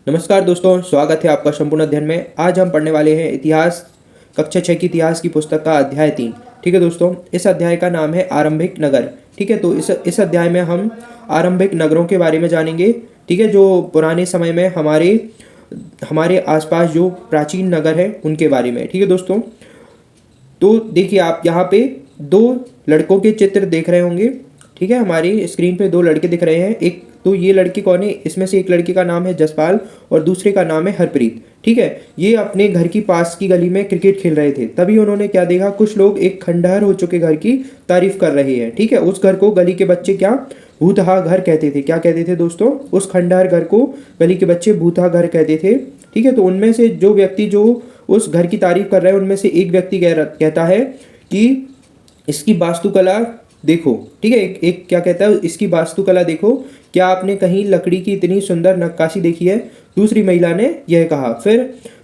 नमस्कार दोस्तों, स्वागत है आपका संपूर्ण अध्ययन में। आज हम पढ़ने वाले हैं इतिहास, कक्षा 6 की इतिहास की पुस्तक का अध्याय 3। ठीक है दोस्तों, इस अध्याय का नाम है आरंभिक नगर। ठीक है, तो इस अध्याय में हम आरंभिक नगरों के बारे में जानेंगे। ठीक है, जो पुराने समय में हमारे हमारे आसपास जो प्राचीन नगर हैं उनके बारे में। ठीक है दोस्तों, तो देखिए आप यहाँ पे दो लड़कों के चित्र देख रहे होंगे। ठीक है, हमारी स्क्रीन पे दो लड़के दिख रहे हैं। एक तो ये लड़के कौन है, इसमें से एक लड़के का नाम है जसपाल और दूसरे का नाम है हरप्रीत। ठीक है, ये अपने घर की पास की गली में क्रिकेट खेल रहे थे। तभी उन्होंने क्या देखा, कुछ लोग एक खंडहर हो चुके घर की तारीफ कर रहे हैं। ठीक है, उस घर को गली के बच्चे क्या भूतहा घर कहते थे। क्या कहते थे दोस्तों, उस खंडहर घर को गली के बच्चे भूतहा घर कहते थे। ठीक है, तो उनमें से जो व्यक्ति जो उस घर की तारीफ कर रहे हैं उनमें से एक व्यक्ति कहता है कि इसकी वास्तुकला देखो। ठीक है, एक क्या कहता है, इसकी वास्तुकला देखो, क्या आपने कहीं लकड़ी की इतनी सुंदर नक्काशी देखी है। दूसरी महिला ने यह कहा। फिर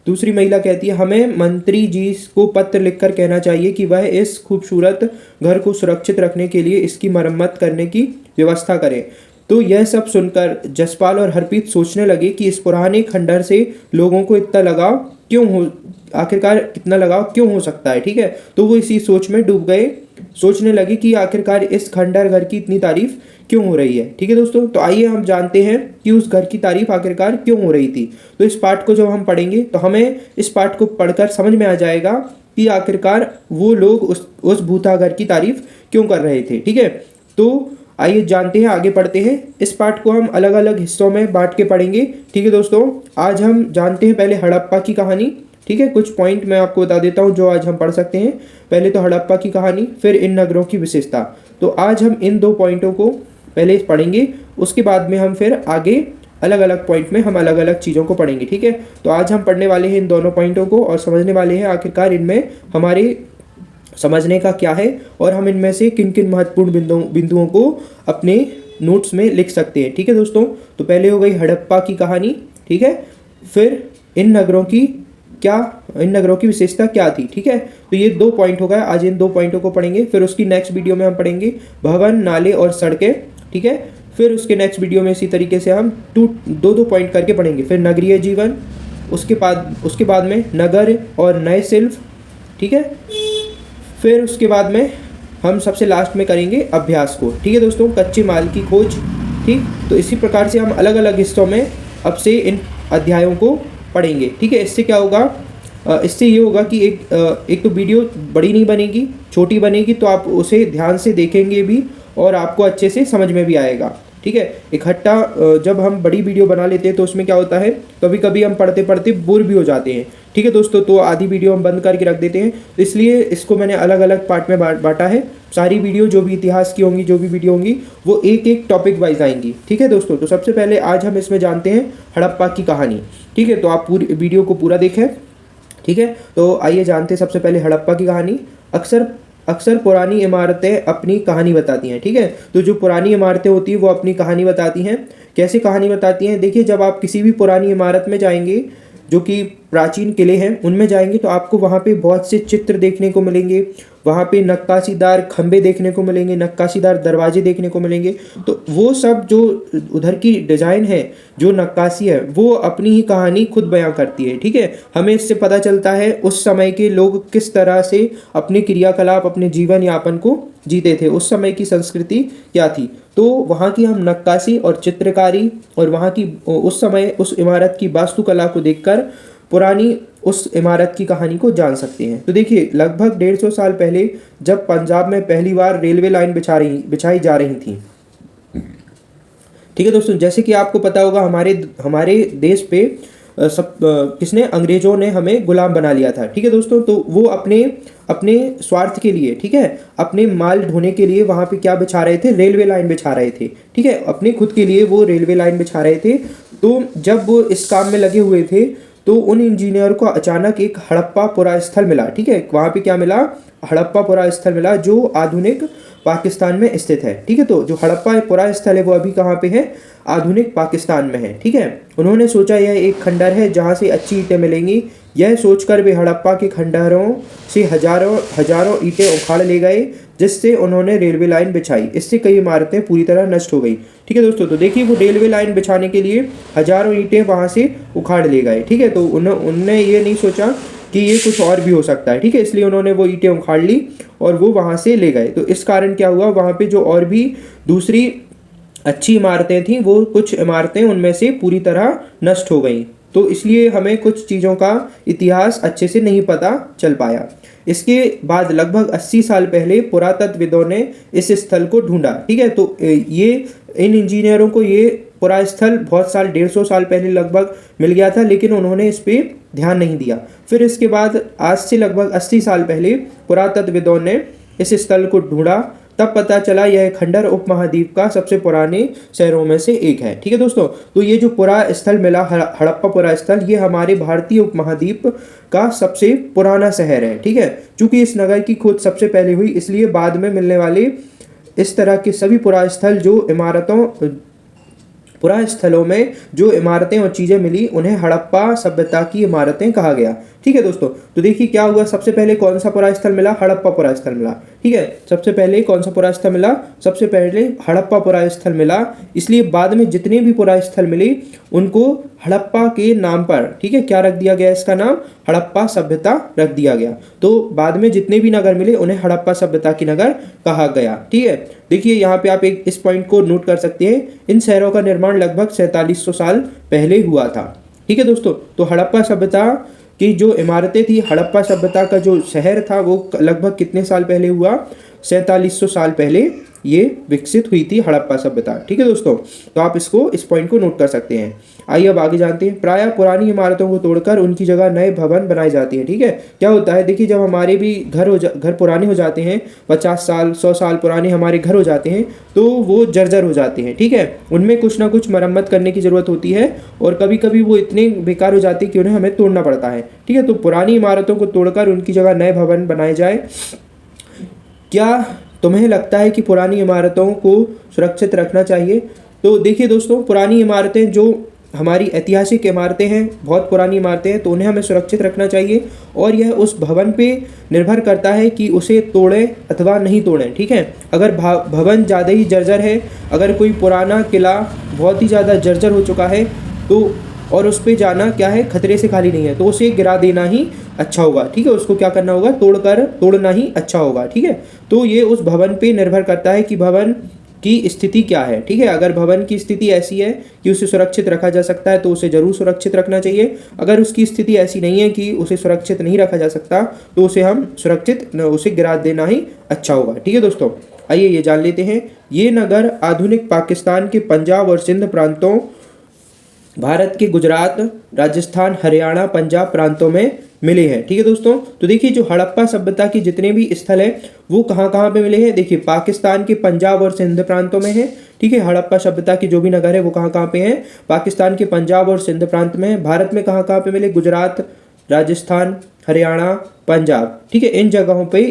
दूसरी महिला कहती है, हमें मंत्री जी को पत्र लिखकर कहना चाहिए कि वह इस खूबसूरत घर को सुरक्षित रखने के लिए इसकी मरम्मत करने की व्यवस्था करें। तो यह सब सुनकर जसपाल और हरप्रीत सोचने लगे कि इस पुराने खंडहर से लोगों को इतना लगाव क्यों हो, आखिरकार कितना लगाव क्यों हो सकता है। ठीक है, तो वो इसी सोच में डूब गए, सोचने लगे कि आखिरकार इस खंडहर घर की इतनी तारीफ क्यों हो रही है। ठीक है दोस्तों, तो आइए हम जानते हैं कि उस घर की तारीफ आखिरकार क्यों हो रही थी। तो इस पाठ को जब हम पढ़ेंगे तो हमें इस पाठ को पढ़कर समझ में आ जाएगा कि आखिरकार वो लोग उस भूता घर की तारीफ क्यों कर रहे थे। ठीक है, तो आइए जानते हैं, आगे पढ़ते हैं। इस पाठ को हम अलग अलग हिस्सों में बांट के पढ़ेंगे। ठीक है दोस्तों, आज हम जानते हैं पहले हड़प्पा की कहानी। ठीक है, कुछ पॉइंट मैं आपको बता देता हूं जो आज हम पढ़ सकते हैं। पहले तो हड़प्पा की कहानी, फिर इन नगरों की विशेषता। तो आज हम इन दो पॉइंटों को पहले पढ़ेंगे, उसके बाद में हम फिर आगे अलग अलग पॉइंट में हम अलग अलग चीज़ों को पढ़ेंगे। ठीक है, तो आज हम पढ़ने वाले हैं इन दोनों पॉइंटों को और समझने वाले हैं आखिरकार इनमें हमारे समझने का क्या है और हम इनमें से किन किन महत्वपूर्ण बिंदुओं को अपने नोट्स में लिख सकते हैं। ठीक है दोस्तों, तो पहले हो गई हड़प्पा की कहानी। ठीक है, फिर इन नगरों की विशेषता क्या थी। ठीक है, तो ये दो पॉइंट हो गए, आज इन दो पॉइंटों को पढ़ेंगे। फिर उसकी नेक्स्ट वीडियो में हम पढ़ेंगे भवन, नाले और सड़कें। ठीक है, फिर उसके नेक्स्ट वीडियो में इसी तरीके से हम दो पॉइंट करके पढ़ेंगे। फिर नगरीय जीवन, उसके बाद में नगर और नए शिल्प। ठीक है, फिर उसके बाद में हम सबसे लास्ट में करेंगे अभ्यास को। ठीक है दोस्तों, कच्चे माल की खोज। ठीक, तो इसी प्रकार से हम अलग अलग हिस्सों में अब से इन अध्यायों को पढ़ेंगे। ठीक है, इससे क्या होगा, इससे ये होगा कि एक तो वीडियो बड़ी नहीं बनेगी, छोटी बनेगी, तो आप उसे ध्यान से देखेंगे भी और आपको अच्छे से समझ में भी आएगा। ठीक है, इकट्ठा जब हम बड़ी वीडियो बना लेते हैं तो उसमें क्या होता है, कभी कभी हम पढ़ते पढ़ते बोर भी हो जाते हैं। ठीक है दोस्तों, तो आधी वीडियो हम बंद करके रख देते हैं, तो इसलिए इसको मैंने अलग अलग पार्ट में बांटा है। सारी वीडियो जो भी इतिहास की होंगी, जो भी वीडियो होंगी, वो एक एक टॉपिक वाइज आएंगी। ठीक है दोस्तों, तो सबसे पहले आज हम इसमें जानते हैं हड़प्पा की कहानी। ठीक है, तो आप पूरी वीडियो को पूरा देखें। ठीक है, तो आइए जानते हैं सबसे पहले हड़प्पा की कहानी। अक्सर पुरानी इमारतें अपनी कहानी बताती हैं। ठीक है, तो जो पुरानी इमारतें होती हैं वो अपनी कहानी बताती हैं। कैसे कहानी बताती हैं, देखिए जब आप किसी भी पुरानी इमारत में जाएंगे, जो कि प्राचीन किले हैं उनमें जाएंगे, तो आपको वहाँ पे बहुत से चित्र देखने को मिलेंगे, वहाँ पे नक्काशीदार खंबे देखने को मिलेंगे, नक्काशीदार दरवाजे देखने को मिलेंगे। तो वो सब जो उधर की डिज़ाइन है, जो नक्काशी है, वो अपनी ही कहानी खुद बयां करती है। ठीक है, हमें इससे पता चलता है उस समय के लोग किस तरह से अपने क्रियाकलाप, अपने जीवन यापन को जीते थे, उस समय की संस्कृति क्या थी। तो वहाँ की हम नक्काशी और चित्रकारी और वहाँ की उस समय उस इमारत की वास्तुकला को देखकर पुरानी उस इमारत की कहानी को जान सकते हैं। तो देखिए लगभग 150 साल पहले जब पंजाब में पहली बार रेलवे लाइन बिछाई जा रही थी। ठीक है दोस्तों, जैसे कि आपको पता होगा हमारे देश पे किसने, अंग्रेजों ने हमें गुलाम बना लिया था। ठीक है दोस्तों, तो वो अपने स्वार्थ के लिए, ठीक है, अपने माल ढोने के लिए वहाँ पे क्या बिछा रहे थे, रेलवे लाइन बिछा रहे थे। ठीक है, अपने खुद के लिए वो रेलवे लाइन बिछा रहे थे। तो जब वो इस काम में लगे हुए थे तो उन इंजीनियर को अचानक एक हड़प्पा पुरा स्थल मिला। ठीक है, वहाँ पे क्या मिला, हड़प्पा पुरा स्थल मिला, जो आधुनिक पाकिस्तान में स्थित है। ठीक है, तो जो हड़प्पा पुरा स्थल है वो अभी कहाँ पे है, आधुनिक पाकिस्तान में है। ठीक है, उन्होंने सोचा यह एक खंडहर है जहाँ से अच्छी ईंटें मिलेंगी। यह सोचकर वे हड़प्पा के खंडहरों से हजारों ईंटें उखाड़ ले गए। जिससे उन्होंने रेलवे लाइन बिछाई। इससे कई इमारतें पूरी तरह नष्ट हो गई। ठीक है दोस्तों, तो देखिए वो रेलवे लाइन बिछाने के लिए हजारों ईंटें वहाँ से उखाड़ ले गए। ठीक है, तो उन्होंने ये नहीं सोचा कि ये कुछ और भी हो सकता है। ठीक है, इसलिए उन्होंने वो ईंटें उखाड़ ली और वो वहाँ से ले गए। तो इस कारण क्या हुआ, वहाँ पे जो और भी दूसरी अच्छी इमारतें थीं, वो कुछ इमारतें उनमें से पूरी तरह नष्ट हो गईं। तो इसलिए हमें कुछ चीज़ों का इतिहास अच्छे से नहीं पता चल पाया। इसके बाद लगभग 80 साल पहले पुरातत्वविदों ने इस स्थल को ढूंढा। ठीक है, तो ये इन इंजीनियरों को ये पुरा स्थल बहुत साल 150 साल पहले लगभग मिल गया था, लेकिन उन्होंने इस पर ध्यान नहीं दिया। फिर इसके बाद आज से लगभग 80 साल पहले पुरातत्वविदों ने इस स्थल को ढूंढा, तब पता चला यह खंडर उपमहाद्वीप का सबसे पुराने शहरों में से एक है। ठीक है दोस्तों, तो ये जो पुरा स्थल मिला, हड़प्पा पुरा स्थल, ये हमारे भारतीय उपमहाद्वीप का सबसे पुराना शहर है। ठीक है, चूंकि इस नगर की खोज सबसे पहले हुई, इसलिए बाद में मिलने वाले इस तरह के सभी पुरा स्थलों में जो इमारतें और चीज़ें मिली, उन्हें हड़प्पा सभ्यता की इमारतें कहा गया। ठीक है दोस्तों, तो देखिए क्या हुआ, सबसे पहले कौन सा पुरा स्थल मिला, हड़प्पा पुरा स्थल मिला। ठीक है, सबसे पहले कौन सा पुरा स्थल मिला, सबसे पहले हड़प्पा पुरा स्थल मिला। इसलिए बाद में जितने भी पुरा स्थल मिले उनको हड़प्पा के नाम पर, ठीक है, क्या रख दिया गया, इसका नाम हड़प्पा सभ्यता रख दिया गया। तो बाद में जितने भी नगर मिले उन्हें हड़प्पा सभ्यता की नगर कहा गया। ठीक है, देखिए यहाँ पे आप एक इस पॉइंट को नोट कर सकते हैं, इन शहरों का निर्माण लगभग 4700 साल पहले हुआ था। ठीक है दोस्तों, तो हड़प्पा सभ्यता की जो इमारतें थी, हड़प्पा सभ्यता का जो शहर था, वो लगभग कितने साल पहले हुआ, 4700 साल पहले ये विकसित हुई थी हड़प्पा सभ्यता। ठीक है दोस्तों, तो आप इस पॉइंट को नोट कर सकते हैं। आइए अब आगे जानते हैं। प्रायः पुरानी इमारतों को तोड़कर उनकी जगह नए भवन बनाए जाते हैं। ठीक है, क्या होता है, देखिए जब हमारे भी घर पुराने हो जाते हैं, 50 साल 100 साल पुराने हमारे घर हो जाते हैं, तो वो जर्जर हो जाते हैं। ठीक है, उनमें कुछ ना कुछ मरम्मत करने की ज़रूरत होती है और कभी कभी वो इतने बेकार हो जाते हैं कि उन्हें हमें तोड़ना पड़ता है। ठीक है, तो पुरानी इमारतों को तोड़कर उनकी जगह नए भवन बनाए जाए। क्या तुम्हें लगता है कि पुरानी इमारतों को सुरक्षित रखना चाहिए? तो देखिए दोस्तों, पुरानी इमारतें जो हमारी ऐतिहासिक इमारतें हैं, बहुत पुरानी इमारतें हैं, तो उन्हें हमें सुरक्षित रखना चाहिए और यह उस भवन पे निर्भर करता है कि उसे तोड़ें अथवा नहीं तोड़ें। ठीक है, अगर भवन ज़्यादा ही जर्जर है, अगर कोई पुराना किला बहुत ही ज़्यादा जर्जर हो चुका है, तो और उस पर जाना क्या है, खतरे से खाली नहीं है, तो उसे गिरा देना ही अच्छा होगा। ठीक है, उसको क्या करना होगा, तोड़ना ही अच्छा होगा। ठीक है, तो ये उस भवन पे निर्भर करता है कि भवन की स्थिति क्या है। ठीक है, अगर भवन की स्थिति ऐसी है कि उसे सुरक्षित रखा जा सकता है तो उसे ज़रूर सुरक्षित रखना चाहिए। अगर उसकी स्थिति ऐसी नहीं है कि उसे सुरक्षित नहीं रखा जा सकता, तो उसे गिरा देना ही अच्छा होगा। ठीक है दोस्तों, आइए ये जान लेते हैं। ये नगर आधुनिक पाकिस्तान के पंजाब और सिंध प्रांतों, भारत के गुजरात, राजस्थान, हरियाणा, पंजाब प्रांतों में मिले हैं। ठीक है दोस्तों, तो देखिए जो हड़प्पा सभ्यता के जितने भी स्थल हैं वो कहाँ कहाँ पे मिले हैं, देखिए पाकिस्तान के पंजाब और सिंध प्रांतों में है। ठीक है, हड़प्पा सभ्यता की जो भी नगर है वो कहाँ कहाँ पे हैं, पाकिस्तान के पंजाब और सिंध प्रांत में है। भारत में कहाँ कहाँ पे मिले, गुजरात, राजस्थान, हरियाणा, पंजाब। ठीक है, इन जगहों पे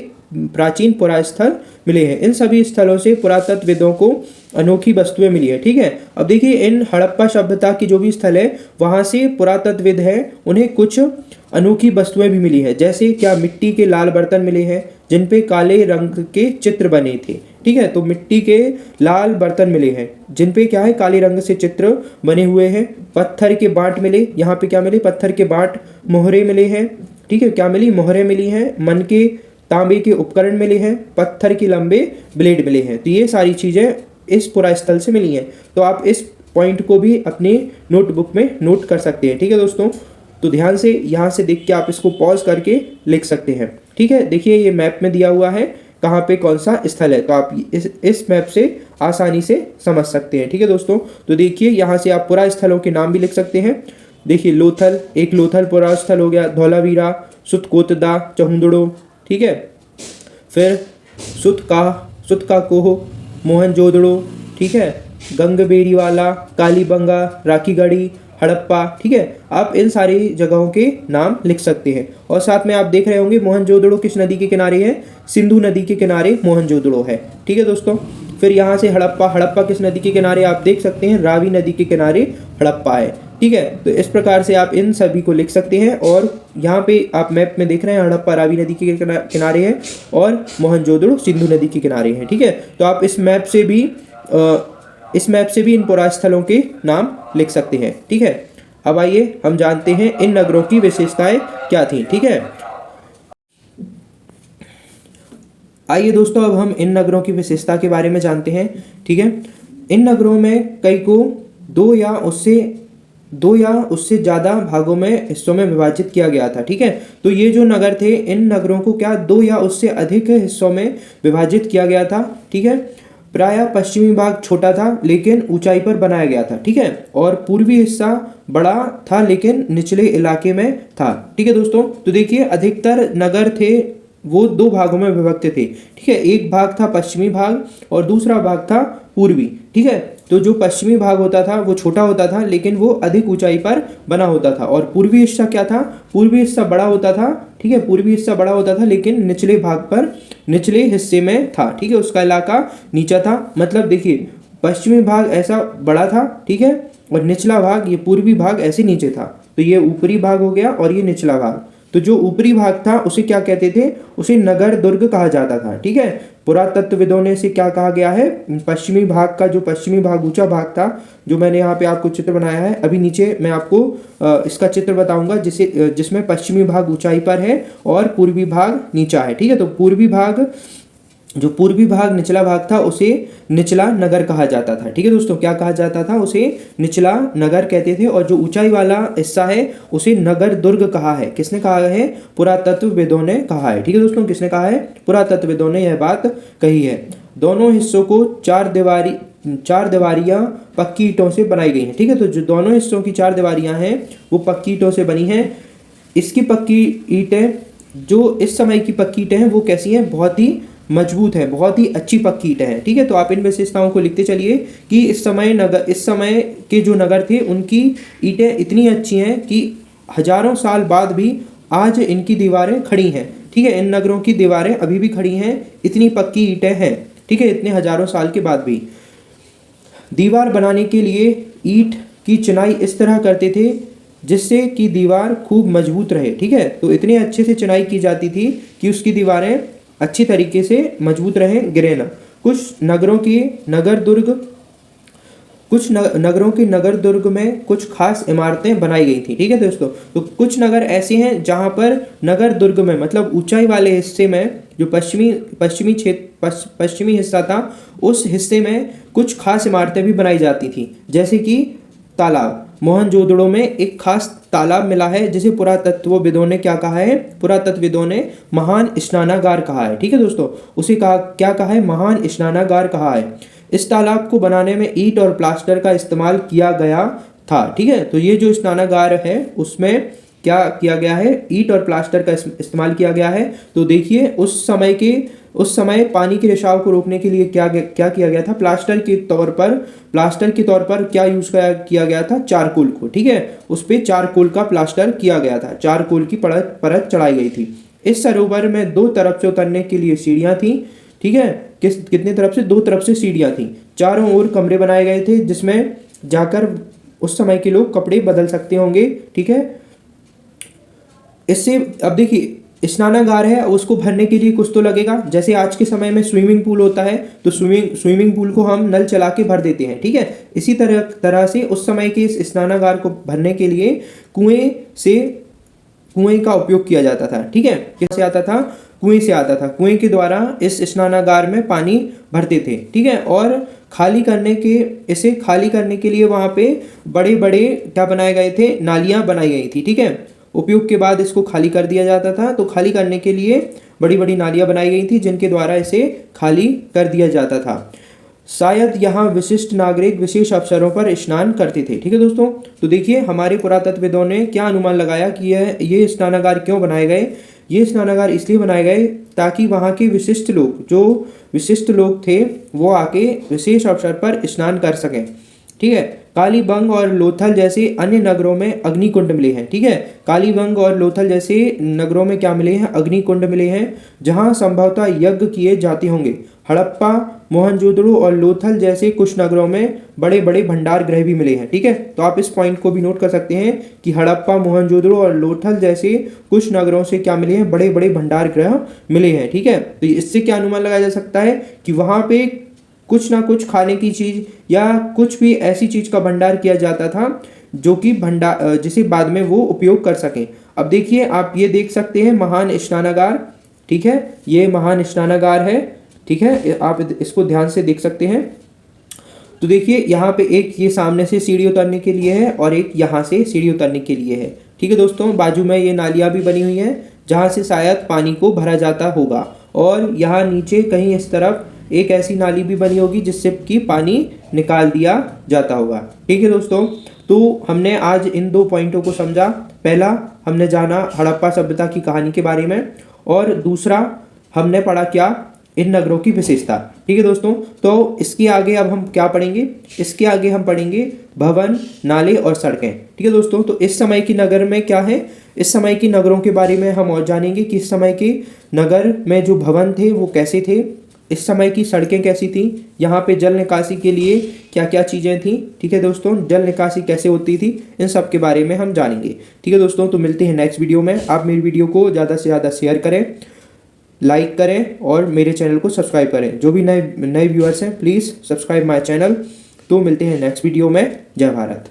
प्राचीन पुरास्थल मिले हैं। इन सभी स्थलों से पुरातत्वविदों को अनोखी वस्तुएं मिली है। ठीक है, अब देखिए इन हड़प्पा सभ्यता की जो भी स्थल है वहाँ से पुरातत्वविद हैं, उन्हें कुछ अनोखी वस्तुएं भी मिली है। जैसे क्या, मिट्टी के लाल बर्तन मिले हैं जिन पे काले रंग के चित्र बने थे। ठीक है, तो मिट्टी के लाल बर्तन मिले हैं जिन पे क्या है, काले रंग से चित्र बने हुए हैं। पत्थर के बांट मिले, यहाँ पे क्या मिले, पत्थर के बांट, मोहरे मिले हैं। ठीक है, क्या मिली, मोहरे मिली हैं। मन के तांबे के उपकरण मिले हैं, पत्थर के लंबे ब्लेड मिले हैं। तो ये सारी चीज़ें इस पुरा स्थल से मिली हैं। तो आप इस पॉइंट को भी अपनी नोटबुक में नोट कर सकते हैं। ठीक है दोस्तों, तो ध्यान से यहाँ से देख के आप इसको पॉज करके लिख सकते हैं। ठीक है, देखिए ये मैप में दिया हुआ है कहाँ पे कौन सा स्थल है, तो आप इस मैप से आसानी से समझ सकते हैं। ठीक है दोस्तों, तो देखिए यहाँ से आप पुरा स्थलों के नाम भी लिख सकते हैं। देखिए लोथल, एक लोथल पुरा स्थल हो गया, धौलावीरा, सुतकोतदा, चहुंदड़ो। ठीक है, फिर सुतका कोह, मोहनजोदड़ो। ठीक है, गंगबेरीवाला, कालीबंगा, राखीगढ़ी, हड़प्पा। ठीक है, आप इन सारी जगहों के नाम लिख सकते हैं। और साथ में आप देख रहे होंगे मोहनजोदड़ो किस नदी के किनारे है, सिंधु नदी के किनारे मोहनजोदड़ो है। ठीक है दोस्तों, फिर यहाँ से हड़प्पा किस नदी के किनारे आप देख सकते हैं, रावी नदी के किनारे हड़प्पा है। ठीक है। तो इस प्रकार से आप इन सभी को लिख सकते हैं। और यहाँ पे आप मैप में देख रहे हैं हड़प्पा रावी नदी के किनारे है और मोहनजोदड़ो सिंधु नदी के किनारे है। ठीक है, तो आप इस मैप से भी इन पुरास्थलों स्थलों के नाम लिख सकते हैं। ठीक है, अब आइए हम जानते हैं इन नगरों की विशेषताएं क्या थी। ठीक है, आइए दोस्तों अब हम इन नगरों की विशेषता के बारे में जानते हैं। ठीक है, इन नगरों में कई को दो या उससे ज़्यादा भागों में हिस्सों में विभाजित किया गया था। ठीक है, तो ये जो नगर थे इन नगरों को क्या दो या उससे अधिक हिस्सों में विभाजित किया गया था। ठीक है, प्रायः पश्चिमी भाग छोटा था लेकिन ऊंचाई पर बनाया गया था। ठीक है, और पूर्वी हिस्सा बड़ा था लेकिन निचले इलाके में था। ठीक है दोस्तों, तो देखिए अधिकतर नगर थे वो दो भागों में विभक्त थे। ठीक है, एक भाग था पश्चिमी भाग और दूसरा भाग था पूर्वी। ठीक है, तो जो पश्चिमी भाग होता था वो छोटा होता था लेकिन वो अधिक ऊंचाई पर बना होता था। और पूर्वी हिस्सा क्या था, पूर्वी हिस्सा बड़ा होता था। ठीक है, पूर्वी हिस्सा बड़ा होता था लेकिन निचले भाग पर निचले हिस्से में था। ठीक है, उसका इलाका नीचा था। मतलब देखिए पश्चिमी भाग ऐसा बड़ा था, ठीक है, और निचला भाग ये पूर्वी भाग ऐसे नीचे था। तो ये ऊपरी भाग हो गया और ये निचला भाग। तो जो ऊपरी भाग था उसे क्या कहते थे, उसे नगर दुर्ग कहा जाता था। ठीक है, पुरातत्वविदों ने इसे क्या कहा गया है, पश्चिमी भाग का जो पश्चिमी भाग ऊंचा भाग था, जो मैंने यहाँ पे आपको चित्र बनाया है, अभी नीचे मैं आपको इसका चित्र बताऊंगा जिसमें पश्चिमी भाग ऊंचाई पर है और पूर्वी भाग नीचा है। ठीक है, तो पूर्वी भाग निचला भाग था उसे निचला नगर कहा जाता था। ठीक है दोस्तों, क्या कहा जाता था, उसे निचला नगर कहते थे। और जो ऊंचाई वाला हिस्सा है उसे नगर दुर्ग कहा है। किसने कहा है, पुरातत्वविदों ने कहा है। ठीक है दोस्तों, किसने कहा है, पुरातत्वविदों ने यह बात कही है। दोनों हिस्सों को चार दीवारियां पक्की ईंटों से बनाई गई हैं। ठीक है, तो जो दोनों हिस्सों की चार दीवारियां हैं वो पक्की ईंटों से बनी हैं। इसकी पक्की ईंटें, जो इस समय की पक्की ईंटें हैं वो कैसी हैं, बहुत ही मजबूत है, बहुत ही अच्छी पक्की ईंटें हैं। ठीक है, तो आप इन विशेषताओं को लिखते चलिए कि इस समय के जो नगर थे उनकी ईंटें इतनी अच्छी हैं कि हजारों साल बाद भी आज इनकी दीवारें खड़ी हैं। ठीक है, इन नगरों की दीवारें अभी भी खड़ी हैं, इतनी पक्की ईंटें हैं। ठीक है, इतने हजारों साल के बाद भी। दीवार बनाने के लिए ईंट की चिनाई इस तरह करते थे जिससे कि दीवार खूब मजबूत रहे। ठीक है, तो इतने अच्छे से चिनाई की जाती थी कि उसकी दीवारें अच्छी तरीके से मजबूत रहें, गिरे ना। कुछ नगरों के नगर दुर्ग में कुछ खास इमारतें बनाई गई थी। ठीक है दोस्तों, तो कुछ नगर ऐसे हैं जहां पर नगर दुर्ग में मतलब ऊंचाई वाले हिस्से में जो पश्चिमी हिस्सा था उस हिस्से में कुछ खास इमारतें भी बनाई जाती थी। जैसे कि तालाब, मोहनजोदड़ो में एक खास तालाब मिला है जिसे पुरातत्वविदों ने क्या कहा है, पुरातत्वविदों ने महान स्नानागार कहा है। ठीक है दोस्तों, उसे क्या कहा है, महान स्नानागार कहा है। इस तालाब को बनाने में ईंट और प्लास्टर का इस्तेमाल किया गया था। ठीक है, तो ये जो स्नानागार है उसमें क्या किया गया है, ईंट और प्लास्टर का इस्तेमाल किया गया है। तो देखिए उस समय पानी के रिसाव को रोकने के लिए क्या किया गया था, प्लास्टर के तौर पर क्या यूज किया गया था, चारकोल को। ठीक है, उस पे चारकोल का प्लास्टर किया गया था, चारकोल की परत चढ़ाई गई थी। इस सरोवर में दो तरफ से उतरने के लिए सीढ़ियां थी। ठीक है, कितने तरफ से, दो तरफ से सीढ़ियां थी। चारों ओर कमरे बनाए गए थे जिसमें जाकर उस समय के लोग कपड़े बदल सकते होंगे। ठीक है, इससे अब देखिए स्नानागार है उसको भरने के लिए कुछ तो लगेगा। जैसे आज के समय में स्विमिंग पूल होता है तो स्विमिंग पूल को हम नल चला के भर देते हैं। ठीक है, इसी तरह से उस समय के इस स्नानागार को भरने के लिए कुएं का उपयोग किया जाता था। ठीक है, कैसे आता था, कुएं से आता था। कुएं के द्वारा इस स्नानागार में पानी भरते थे। ठीक है, और इसे खाली करने के लिए वहां पे बड़े बड़े क्या बनाए गए थे, नालियां बनाई गई थी। ठीक है, उपयोग के बाद इसको खाली कर दिया जाता था। तो खाली करने के लिए बड़ी बड़ी नालियां बनाई गई थी जिनके द्वारा इसे खाली कर दिया जाता था। शायद यहाँ विशिष्ट नागरिक विशेष अवसरों पर स्नान करते थे। ठीक है दोस्तों, तो देखिए हमारे पुरातत्वविदों ने क्या अनुमान लगाया कि ये स्नानागार क्यों बनाए गए। ये स्नानागार इसलिए बनाए गए ताकि वहाँ के विशिष्ट लोग थे वो आके विशेष अवसर पर स्नान कर सकें। ठीक है, कालीबंग और लोथल जैसे अन्य नगरों में अग्निकुंड मिले हैं। ठीक है, कालीबंग और लोथल जैसे नगरों में क्या मिले हैं? अग्निकुंड मिले हैं, जहां संभवतः यज्ञ किए जाते होंगे। हड़प्पा, मोहनजोदड़ो और लोथल जैसे कुछ नगरों में बड़े बड़े भंडार गृह भी मिले हैं। ठीक है, तो आप इस पॉइंट को भी नोट कर सकते हैं कि हड़प्पा, मोहनजोदड़ो और लोथल जैसे कुछ नगरों से क्या मिले हैं? बड़े बड़े भंडार गृह मिले हैं। ठीक है, तो इससे क्या अनुमान लगाया जा सकता है कि वहां पे कुछ ना कुछ खाने की चीज या कुछ भी ऐसी चीज का भंडार किया जाता था जो कि भंडार जिसे बाद में वो उपयोग कर सकें। अब देखिए, आप ये देख सकते हैं महान स्नानागार। ठीक है, ये महान स्नानागार है। ठीक है, आप इसको ध्यान से देख सकते हैं। तो देखिए यहाँ पे एक ये सामने से सीढ़ी उतरने के लिए है और एक यहाँ से सीढ़ी उतरने के लिए है। ठीक है दोस्तों, बाजू में ये नालियाँ भी बनी हुई हैं जहाँ से शायद पानी को भरा जाता होगा, और यहाँ नीचे कहीं इस तरफ एक ऐसी नाली भी बनी होगी जिससे कि पानी निकाल दिया जाता होगा। ठीक है दोस्तों, तो हमने आज इन दो पॉइंटों को समझा। पहला, हमने जाना हड़प्पा सभ्यता की कहानी के बारे में, और दूसरा हमने पढ़ा क्या? इन नगरों की विशेषता। ठीक है दोस्तों, तो इसके आगे अब हम क्या पढ़ेंगे? इसके आगे हम पढ़ेंगे भवन, नाले और सड़कें। ठीक है दोस्तों, तो इस समय की नगर में क्या है, इस समय की नगरों के बारे में हम और जानेंगे कि इस समय के नगर में जो भवन थे वो कैसे थे, इस समय की सड़कें कैसी थी, यहाँ पे जल निकासी के लिए क्या क्या चीज़ें थी। ठीक है दोस्तों, जल निकासी कैसे होती थी, इन सब के बारे में हम जानेंगे। ठीक है दोस्तों, तो मिलते हैं नेक्स्ट वीडियो में। आप मेरी वीडियो को ज़्यादा से ज़्यादा शेयर करें, लाइक करें और मेरे चैनल को सब्सक्राइब करें। जो भी नए नए व्यूअर्स हैं, प्लीज़ सब्सक्राइब माय चैनल। तो मिलते हैं नेक्स्ट वीडियो में। जय भारत।